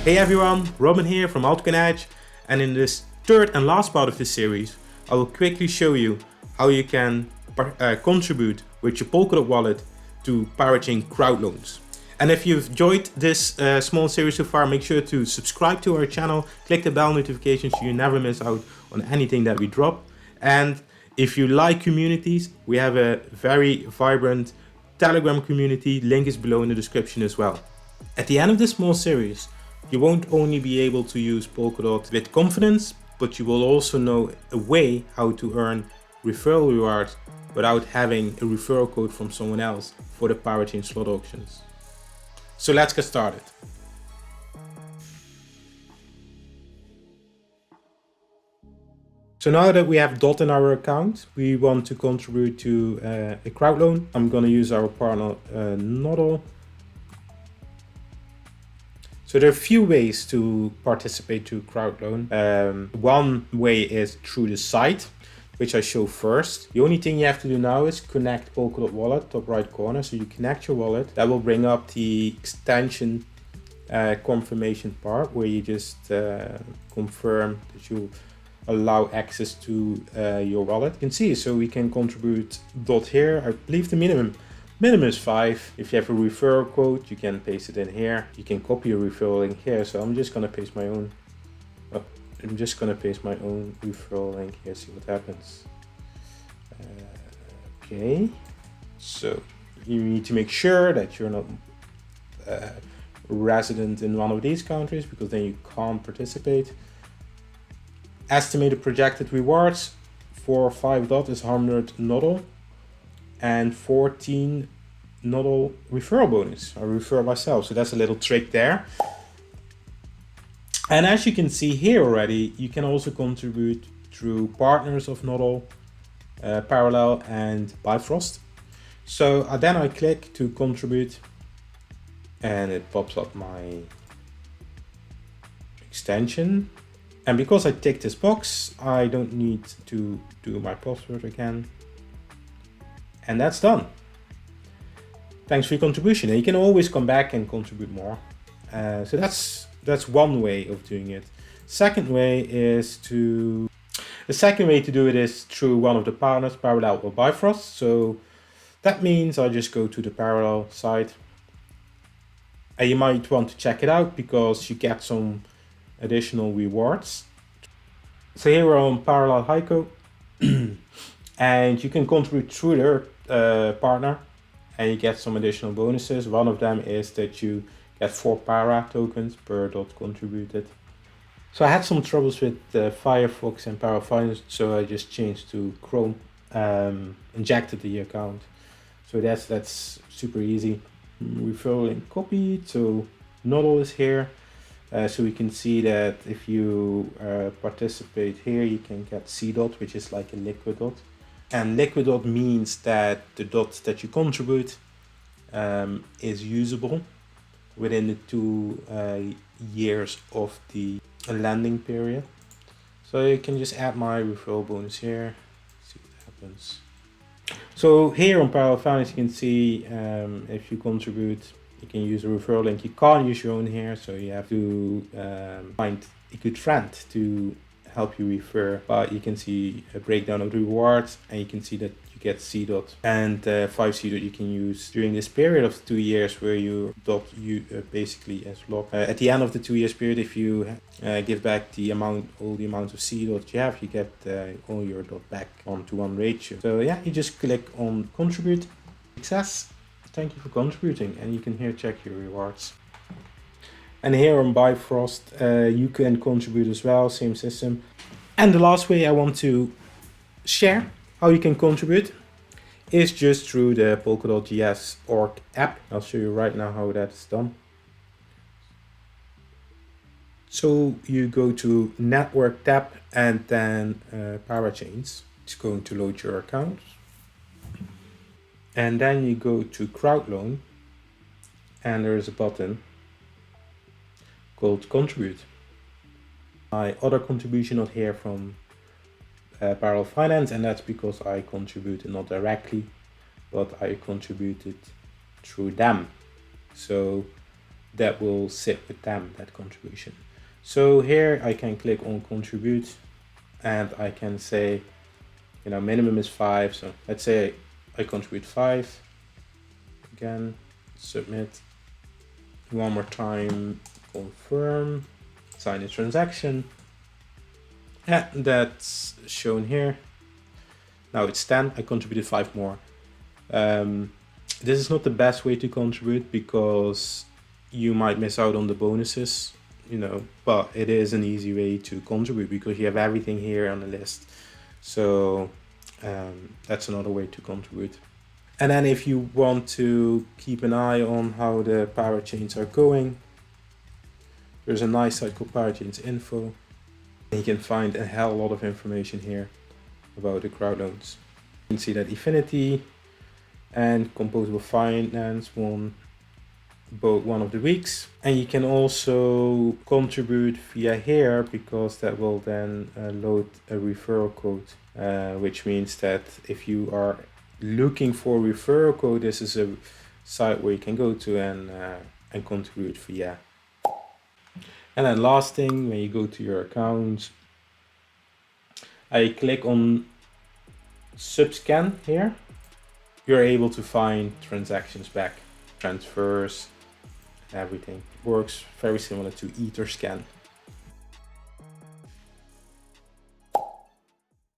Hey everyone, Robin here from 𝐂𝐑𝐾𝐏, and in this third and last part of this series, I will quickly show you how you can contribute with your Polkadot wallet to Parachain crowd loans. And if you've enjoyed this small series so far, make sure to subscribe to our channel, click the bell notification so you never miss out on anything that we drop. And if you like communities, we have a very vibrant Telegram community, link is below in the description as well. At the end of this small series, you won't only be able to use Polkadot with confidence, but you will also know a way how to earn referral rewards without having a referral code from someone else for the Parachain slot auctions. So let's get started. So now that we have DOT in our account, we want to contribute to a crowd loan. I'm going to use our partner Nodle. So there are a few ways to participate to crowd loan. One way is through the site, which I show first. The only thing you have to do now is connect Polkadot wallet, top right corner. So you connect your wallet. That will bring up the extension confirmation part where you just confirm that you allow access to your wallet. You can see, so we can contribute DOT here. I believe the minimum is 5. If you have a referral code, you can paste it in here. You can copy a referral link here. So I'm just gonna paste my own. Referral link here. See what happens. Okay. So you need to make sure that you're not resident in one of these countries, because then you can't participate. Estimated projected rewards for 5 DOT is 100 Nodle and 14 Nodle referral bonus. I refer myself, so that's a little trick there. And as you can see here already, you can also contribute through partners of Nodle, Parallel and Bifrost. So then I click to contribute and it pops up my extension. And because I tick this box, I don't need to do my password again. And that's done. Thanks for your contribution. And you can always come back and contribute more. So that's one way of doing it. The second way to do it is through one of the partners, Parallel or Bifrost. So that means I just go to the Parallel site. And you might want to check it out because you get some additional rewards. So here we're on Parallel 𝐂𝐑𝐿, and you can contribute through their partner and you get some additional bonuses. One of them is that you get 4 para tokens per DOT contributed. So I had some troubles with Firefox and Parachain, so I just changed to Chrome, injected the account. So that's super easy. Referral link copied, so Nodle is here. So we can see that if you participate here, you can get cDOT, which is like a liquid DOT. And liquid DOT means that the DOT that you contribute is usable within the 2 years of the lending period. So you can just add my referral bonus here, see what happens. So here on Parallel Finance, you can see if you contribute, you can use a referral link. You can't use your own here, so you have to find a good friend to help you refer. But you can see a breakdown of the rewards, and you can see that you get cDOT and 5 cDOT you can use during this period of 2 years where your DOT basically is locked. At the end of the 2 years period, if you give back all the amount of cDOT you have, you get all your DOT back on to 1 ratio. So yeah, you just click on contribute, success. Thank you for contributing, and you can here check your rewards. And here on Bifrost, you can contribute as well, same system. And the last way I want to share how you can contribute is just through the Polkadot GS org app. I'll show you right now how that is done. So you go to Network tab and then Parachains. It's going to load your account. And then you go to crowd loan and there's a button called contribute. My other contribution not here from Parallel Finance, and that's because I contributed not directly, but I contributed through them. So that will sit with them, that contribution. So here I can click on contribute, and I can say, you know, minimum is 5. So let's say I contribute 5. Again, submit. One more time, confirm, sign a transaction. And that's shown here. Now it's 10, I contributed 5 more. This is not the best way to contribute because you might miss out on the bonuses, you know, but it is an easy way to contribute because you have everything here on the list. So that's another way to contribute. And then if you want to keep an eye on how the parachains are going, there's a nice site called Parachains Info. And you can find a hell lot of information here about the crowd loans. You can see that 𝐿finity and Composable Finance won both one of the weeks. And you can also contribute via here because that will then load a referral code, which means that if you are looking for a referral code, this is a site where you can go to and contribute via. And then last thing, when you go to your account, I click on subscan here. You're able to find transactions back, transfers, everything. Works very similar to Etherscan.